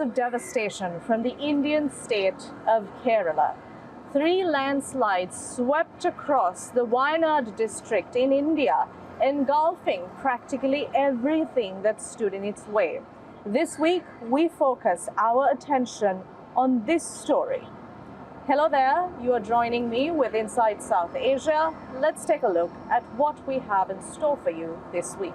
of devastation from the Indian state of Kerala. 3 landslides swept across the Wayanad district in India, engulfing practically everything that stood in its way. This week, we focus our attention on this story. Hello there, you are joining me with Inside South Asia. Let's take a look at what we have in store for you this week.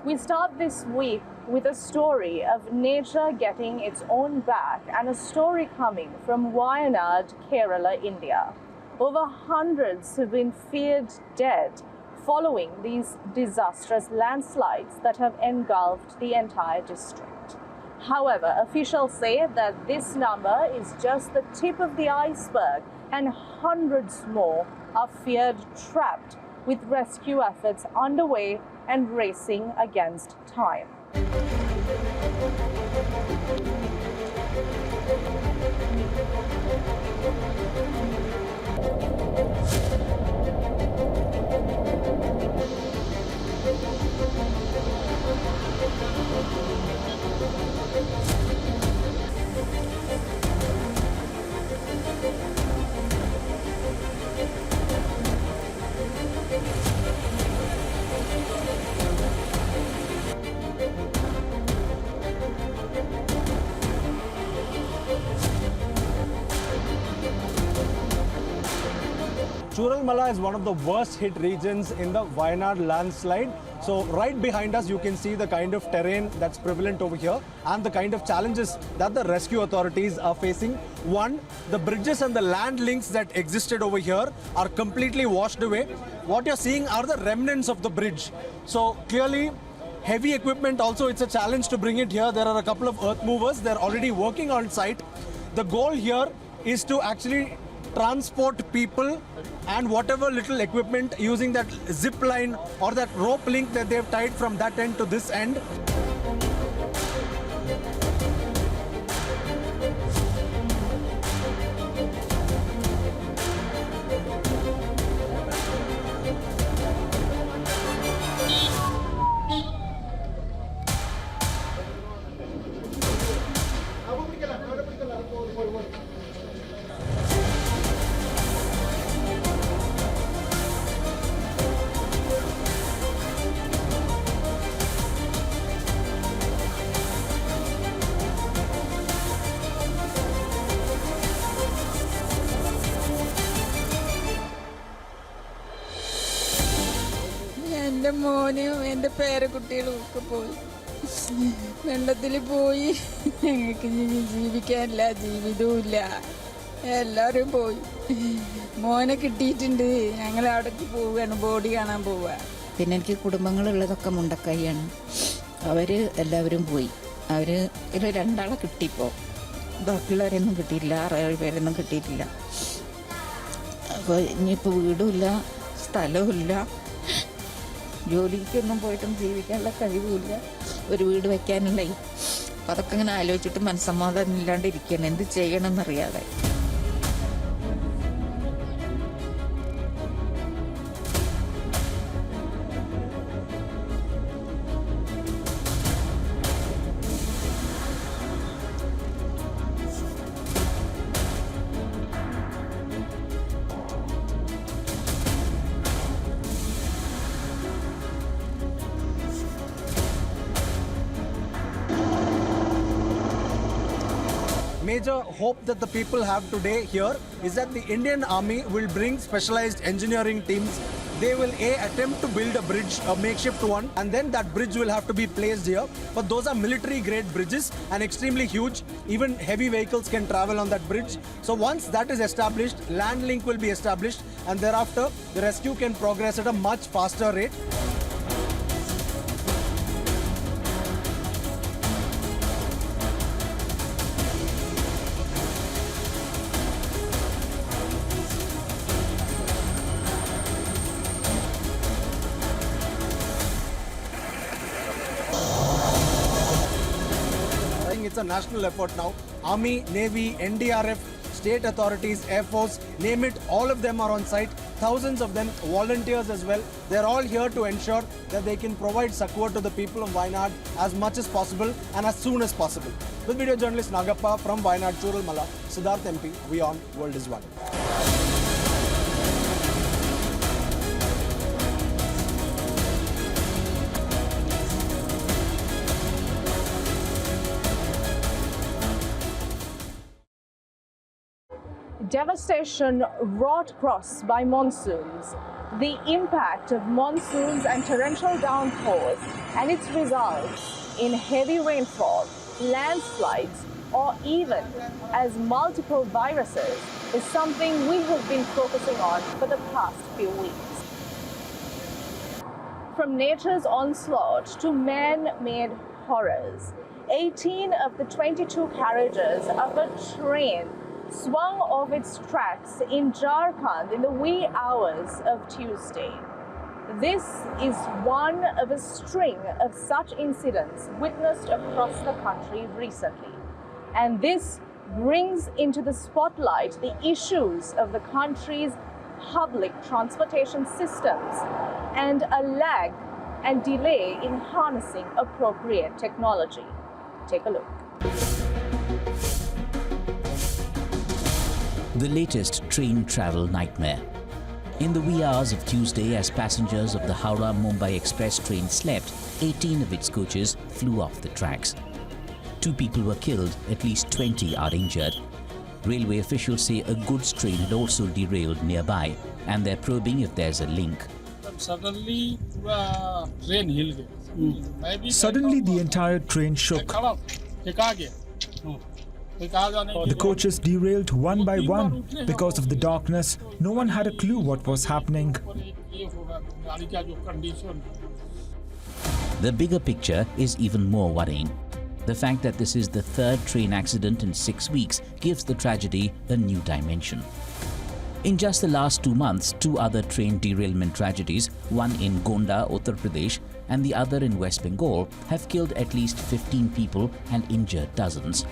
We start this week with a story of nature getting its own back and a story coming from Wayanad, Kerala, India. Over hundreds have been feared dead following these disastrous landslides that have engulfed the entire district. However, officials say that this number is just the tip of the iceberg and hundreds more are feared trapped, with rescue efforts underway and racing against time. Churalmala is one of the worst hit regions in the Wayanad landslide. So right behind us, you can see the kind of terrain that's prevalent over here and the kind of challenges that the rescue authorities are facing. One, the bridges and the land links that existed over here are completely washed away. What you're seeing are the remnants of the bridge. So clearly, heavy equipment also, it's a challenge to bring it here. There are a couple of earth movers. They're already working on site. The goal here is to actually transport people and whatever little equipment using that zip line or that rope link that they've tied from that end to this end. എൻ്റെ മോനും എൻ്റെ പേരക്കുട്ടികളും ഒക്കെ പോയി വെള്ളത്തിൽ പോയി. ഞങ്ങൾക്ക് ജീവിക്കാനില്ല, ജീവിതവും ഇല്ല, എല്ലാവരും പോയി. മോനെ കിട്ടിയിട്ടുണ്ട്. ഞങ്ങൾ അവിടേക്ക് പോവുകയാണ്, ബോഡി കാണാൻ പോവുക. പിന്നെ എനിക്ക് കുടുംബങ്ങളുള്ളതൊക്കെ മുണ്ടക്കൈയാണ്. അവർ എല്ലാവരും പോയി. അവർ ഇതിൽ 2 ആളെ കിട്ടിയപ്പോൾ, ബാക്കിയുള്ളവരൊന്നും കിട്ടിയില്ല. 6-7 പേരൊന്നും കിട്ടിയിട്ടില്ല. അപ്പോൾ ഇനിയിപ്പോൾ വീടുമില്ല, സ്ഥലവുമില്ല, ജോലിക്കൊന്നും പോയിട്ടും ജീവിക്കാനുള്ള കഴിവുമില്ല, ഒരു വീട് വയ്ക്കാനുള്ള. അപ്പം അതൊക്കെ ഇങ്ങനെ ആലോചിച്ചിട്ട് മനസ്സമാധാനം ഇല്ലാണ്ടിരിക്കുകയാണ്. എന്ത് ചെയ്യണമെന്നറിയാതെ. Major hope that the people have today here is that the Indian Army will bring specialized engineering teams. They will attempt to build a bridge, a makeshift one, and then that bridge will have to be placed here. But those are military grade bridges and extremely huge. Even heavy vehicles can travel on that bridge. So once that is established, land link will be established, and thereafter the rescue can progress at a much faster rate. a national effort now. Army, Navy, NDRF, state authorities, Air Force, name it, all of them are on site. Thousands of them, volunteers as well. They're all here to ensure that they can provide succor to the people of Wayanad as much as possible and as soon as possible. With video journalist Nagappa from Wayanad, Churul Mala, Siddharth MP, WION World is One. Devastation wrought across by monsoons, the impact of monsoons and torrential downpours and its results in heavy rainfall, landslides, or even as multiple viruses is something we have been focusing on for the past few weeks. From nature's onslaught to man-made horrors, 18 of the 22 carriages of a train swung off its tracks in Jharkhand in the wee hours of Tuesday. This is one of a string of such incidents witnessed across the country recently. And this brings into the spotlight the issues of the country's public transportation systems and a lag and delay in harnessing appropriate technology. Take a look. The latest train travel nightmare. In the wee hours of Tuesday, as passengers of the Howrah-Mumbai Express train slept, 18 of its coaches flew off the tracks. 2 people were killed, at least 20 are injured. Railway officials say a goods train had also derailed nearby, and they're probing if there's a link. Suddenly, train hill gaya. Suddenly, the entire train shook. The coaches derailed one by one. Because of the darkness, no one had a clue what was happening. The bigger picture is even more worrying. The fact that this is the 3rd train accident in 6 weeks gives the tragedy a new dimension. In just the last 2 months, 2 other train derailment tragedies, one in Gonda, Uttar Pradesh, and the other in West Bengal, have killed at least 15 people and injured dozens.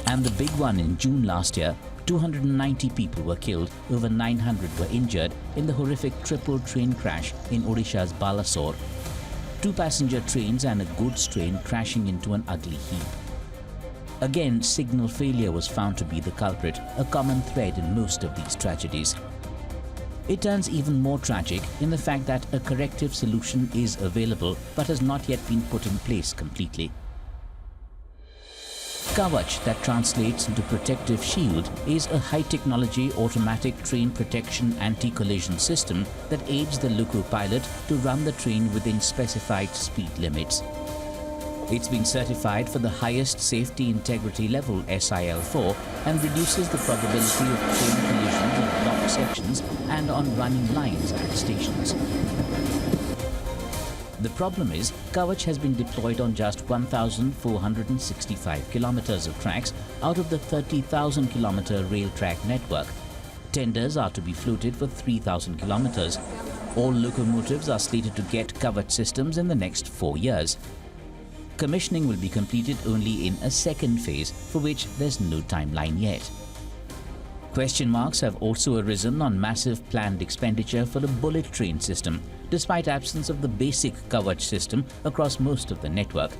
And the big one in June last year, 290 people were killed, over 900 were injured in the horrific triple train crash in Odisha's Balasore. 2 passenger trains and a goods train crashing into an ugly heap. Again, signal failure was found to be the culprit, a common thread in most of these tragedies. It turns even more tragic in the fact that a corrective solution is available but has not yet been put in place completely. Kavach, that translates into protective shield, is a high-technology automatic train protection anti-collision system that aids the loco pilot to run the train within specified speed limits. It's been certified for the highest safety integrity level SIL4 and reduces the probability of train collisions in blocked sections and on running lines at stations. The problem is, Kavach has been deployed on just 1,465 kilometers of tracks out of the 30,000 kilometer rail track network. Tenders are to be floated for 3,000 kilometers. All locomotives are slated to get Kavach systems in the next 4 years. Commissioning will be completed only in a second phase, for which there's no timeline yet. Question marks have also arisen on massive planned expenditure for the bullet train system, despite absence of the basic Kavach system across most of the network.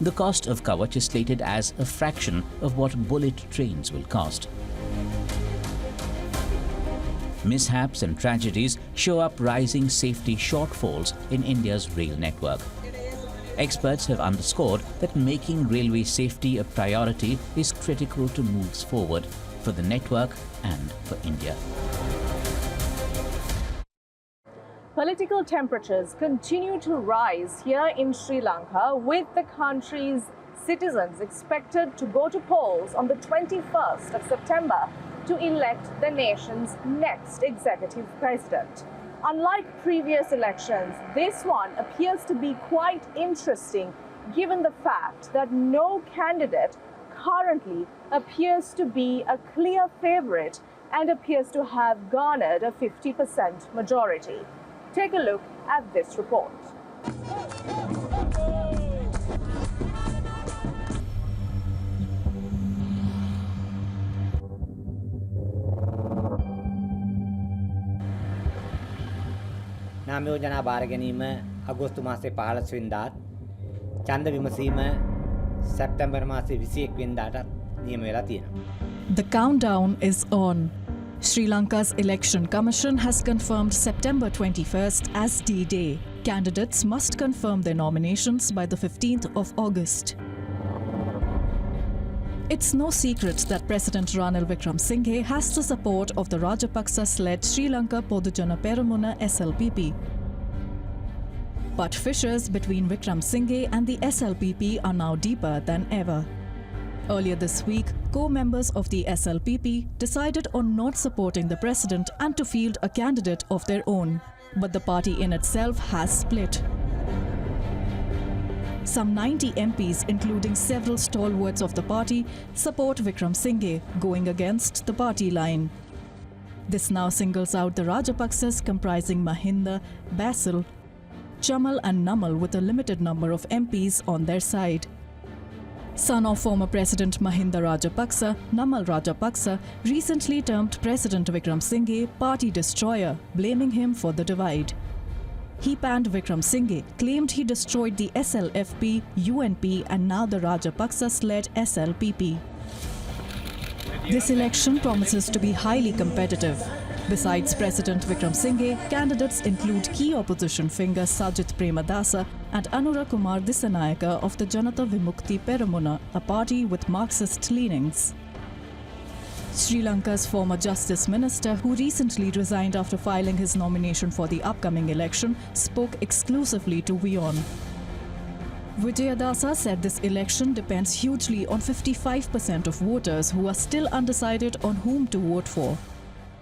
The cost of Kavach is slated as a fraction of what bullet trains will cost. Mishaps and tragedies show up rising safety shortfalls in India's rail network. Experts have underscored that making railway safety a priority is critical to moves forward for the network and for India. Political temperatures continue to rise here in Sri Lanka, with the country's citizens expected to go to polls on the 21st of September to elect the nation's next executive president. Unlike previous elections, this one appears to be quite interesting given the fact that no candidate currently appears to be a clear favorite and appears to have garnered a 50% majority. Take a look at this report. නාම යෝජනා බාර ගැනීම අගෝස්තු මාසේ 15 වෙනිදාත් ඡන්ද විමසීම සැප්තැම්බර් මාසේ 21 වෙනිදාටත් නියම වෙලා තියෙනවා. The countdown is on. Sri Lanka's Election Commission has confirmed September 21st as D-Day. Candidates must confirm their nominations by the 15th of August. It's no secret that President Ranil Wickremesinghe has the support of the Rajapaksa-led Sri Lanka Podujana Peramuna SLPP. But fissures between Wickremesinghe and the SLPP are now deeper than ever. Earlier this week, co-members of the SLPP decided on not supporting the president and to field a candidate of their own. But the party in itself has split. Some 90 MPs, including several stalwarts of the party, support Wickremesinghe, going against the party line. This now singles out the Rajapaksas comprising Mahinda, Basil, Chamal and Namal with a limited number of MPs on their side. Son of former President Mahinda Rajapaksa, Namal Rajapaksa recently termed President Wickremesinghe party destroyer, blaming him for the divide. He panned Wickremesinghe, claimed he destroyed the SLFP, UNP and now the Rajapaksas-led SLPP. This election promises to be highly competitive. Besides President Wickremesinghe, candidates include key opposition figures Sajith Premadasa and Anura Kumar Dissanayaka of the Janata Vimukti Peramuna, a party with Marxist leanings. Sri Lanka's former Justice Minister, who recently resigned after filing his nomination for the upcoming election, spoke exclusively to WION. Vijayadasa said this election depends hugely on 55% of voters who are still undecided on whom to vote for.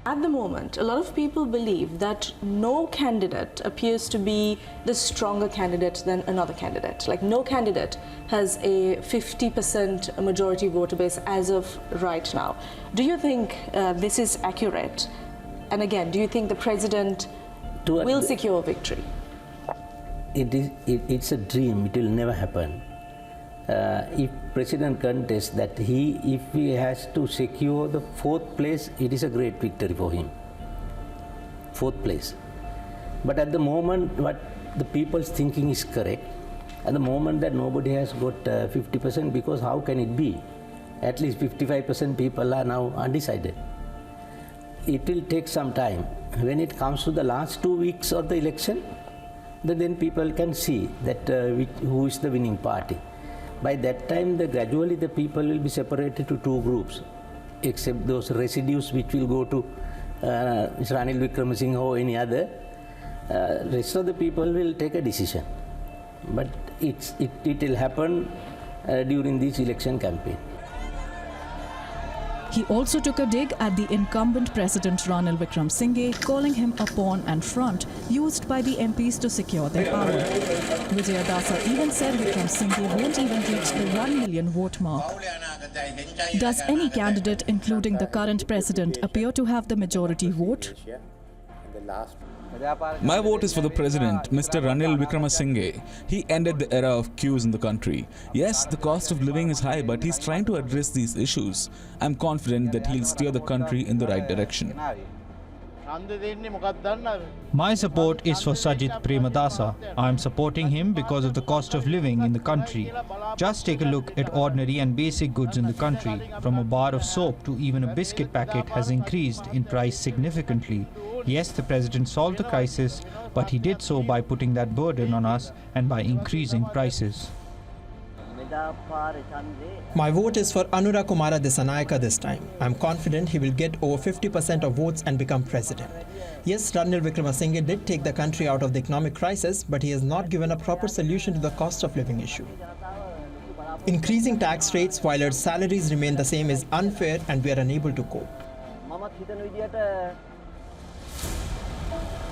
At the moment, a lot of people believe that no candidate appears to be the stronger candidate than another candidate. Like no candidate has a 50% majority voter base as of right now. Do you think this is accurate? And again, do you think the president will secure victory? It's a dream. It will never happen. If president contests that if he has to secure the 4th place, it is a great victory for him. 4th place. But at the moment, what the people's thinking is correct. At the moment that nobody has got 50%, because how can it be? At least 55% people are now undecided. It will take some time. When it comes to the last 2 weeks of the election, then people can see that who is the winning party. By that time, gradually the people will be separated to 2 groups, except those residues which will go to Ranil Wickremesinghe or any other. Rest of the people will take a decision. But it will happen during this election campaign. He also took a dig at the incumbent President Ranil Wickremesinghe, calling him a pawn and front used by the MPs to secure their power. Vijayadasa even said Wickremesinghe won't even reach the 1 million vote mark. Does any candidate, including the current president, appear to have the majority vote? My vote is for the president, Mr. Ranil Wickremesinghe. He ended the era of queues in the country. Yes, the cost of living is high, but he's trying to address these issues. I'm confident that he'll steer the country in the right direction. My support is for Sajith Premadasa. I am supporting him because of the cost of living in the country. Just take a look at ordinary and basic goods in the country. From a bar of soap to even a biscuit packet has increased in price significantly. Yes, the president solved the crisis, but he did so by putting that burden on us and by increasing prices. My vote is for Anura Kumara Dissanayaka this time. I'm confident he will get over 50% of votes and become president. Yes, Ranil Wickremesinghe did take the country out of the economic crisis, but he has not given a proper solution to the cost of living issue. Increasing tax rates while our salaries remain the same is unfair and we are unable to cope.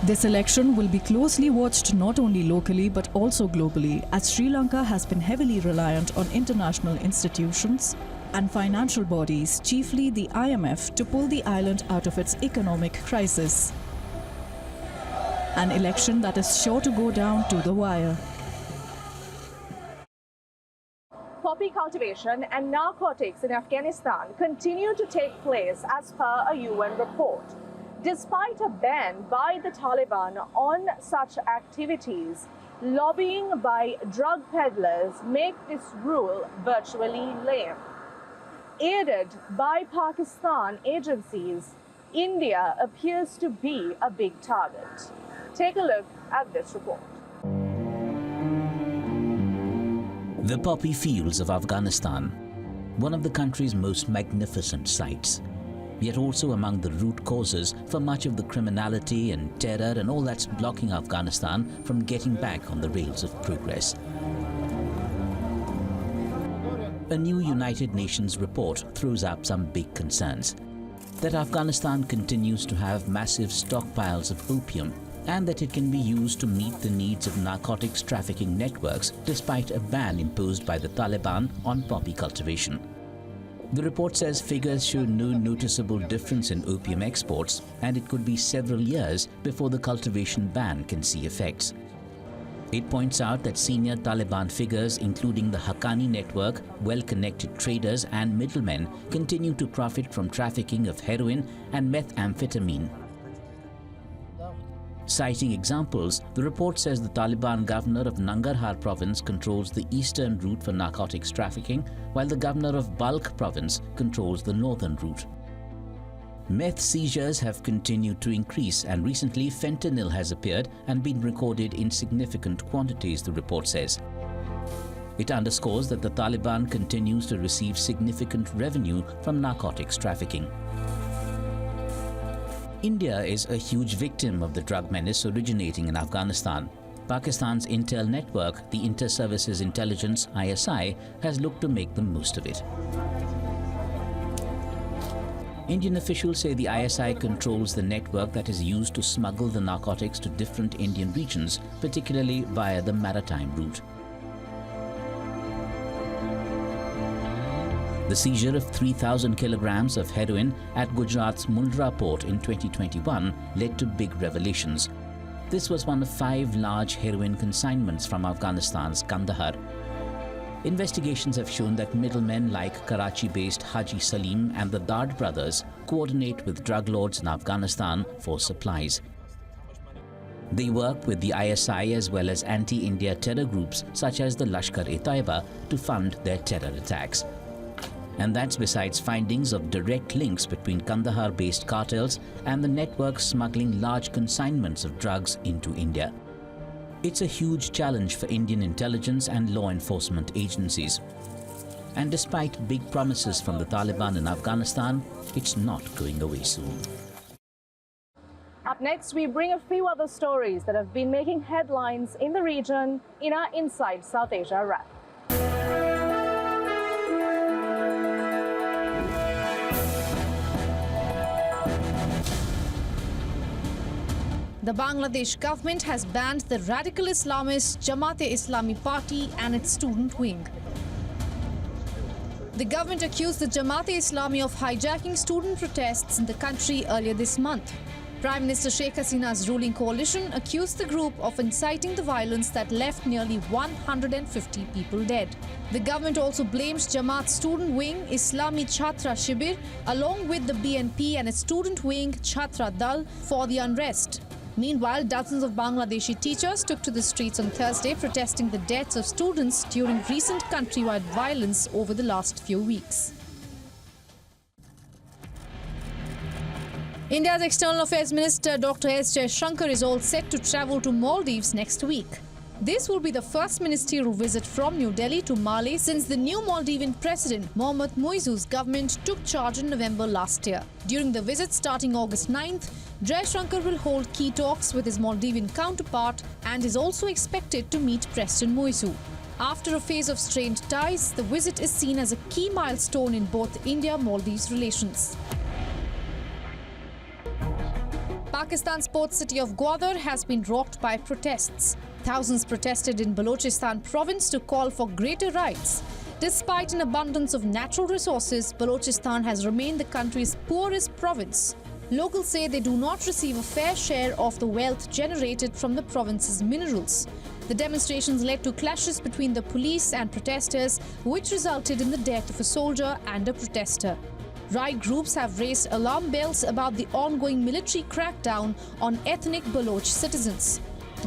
This election will be closely watched not only locally but also globally, as Sri Lanka has been heavily reliant on international institutions and financial bodies, chiefly the IMF, to pull the island out of its economic crisis. An election that is sure to go down to the wire. Poppy cultivation and narcotics in Afghanistan continue to take place as per a UN report. Despite a ban by the Taliban on such activities, lobbying by drug peddlers make this rule virtually lame. Aided by Pakistan agencies, India appears to be a big target. Take a look at this report. The poppy fields of Afghanistan, one of the country's most magnificent sights, yet also among the root causes for much of the criminality and terror and all that's blocking Afghanistan from getting back on the rails of progress. A new United Nations report throws up some big concerns. That Afghanistan continues to have massive stockpiles of opium and that it can be used to meet the needs of narcotics trafficking networks despite a ban imposed by the Taliban on poppy cultivation. The report says figures show no noticeable difference in opium exports, and it could be several years before the cultivation ban can see effects. It points out that senior Taliban figures, including the Haqqani network, well-connected traders and middlemen, continue to profit from trafficking of heroin and methamphetamine. Citing examples, the report says the Taliban governor of Nangarhar province controls the eastern route for narcotics trafficking, while the governor of Balkh province controls the northern route. Meth seizures have continued to increase, and recently fentanyl has appeared and been recorded in significant quantities, the report says. It underscores that the Taliban continues to receive significant revenue from narcotics trafficking. India is a huge victim of the drug menace originating in Afghanistan. Pakistan's intel network, the Inter-Services Intelligence (ISI), has looked to make the most of it. Indian officials say the ISI controls the network that is used to smuggle the narcotics to different Indian regions, particularly via the maritime route. The seizure of 3,000 kilograms of heroin at Gujarat's Mundra port in 2021 led to big revelations. This was one of 5 large heroin consignments from Afghanistan's Kandahar. Investigations have shown that middlemen like Karachi-based Haji Salim and the Dard brothers coordinate with drug lords in Afghanistan for supplies. They work with the ISI as well as anti-India terror groups such as the Lashkar-e-Taiba to fund their terror attacks. And that's besides findings of direct links between Kandahar-based cartels and the network smuggling large consignments of drugs into India. It's a huge challenge for Indian intelligence and law enforcement agencies. And despite big promises from the Taliban in Afghanistan, it's not going away soon. Up next, we bring a few other stories that have been making headlines in the region in our Inside South Asia wrap. The Bangladesh government has banned the radical Islamist Jamaat-e-Islami party and its student wing. The government accused the Jamaat-e-Islami of hijacking student protests in the country earlier this month. Prime Minister Sheikh Hasina's ruling coalition accused the group of inciting the violence that left nearly 150 people dead. The government also blames Jamaat's student wing Islami Chhatra Shibir along with the BNP and its student wing Chhatra Dal for the unrest. Meanwhile, dozens of Bangladeshi teachers took to the streets on Thursday protesting the deaths of students during recent countrywide violence over the last few weeks. India's External Affairs Minister Dr. S. Jaishankar is all set to travel to Maldives next week. This will be the first ministerial visit from New Delhi to Mali since the new Maldivian president Mohamed Muizzu's government took charge in November last year. During the visit starting August 9th, Jaishankar will hold key talks with his Maldivian counterpart and is also expected to meet President Muizzu. After a phase of strained ties, the visit is seen as a key milestone in both India-Maldives relations. Pakistan's port city of Gwadar has been rocked by protests. Thousands protested in Balochistan province to call for greater rights. Despite an abundance of natural resources, Balochistan has remained the country's poorest province. Locals say they do not receive a fair share of the wealth generated from the province's minerals. The demonstrations led to clashes between the police and protesters, which resulted in the death of a soldier and a protester. Right groups have raised alarm bells about the ongoing military crackdown on ethnic Baloch citizens.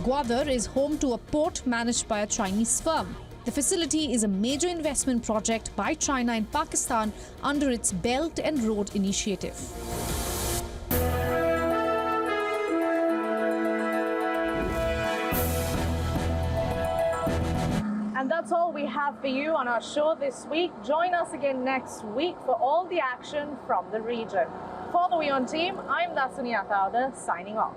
Gwadar is home to a port managed by a Chinese firm. The facility is a major investment project by China in Pakistan under its Belt and Road Initiative. And that's all we have for you on our show this week. Join us again next week for all the action from the region. For the WION team, I'm Dasuni Athauda, signing off.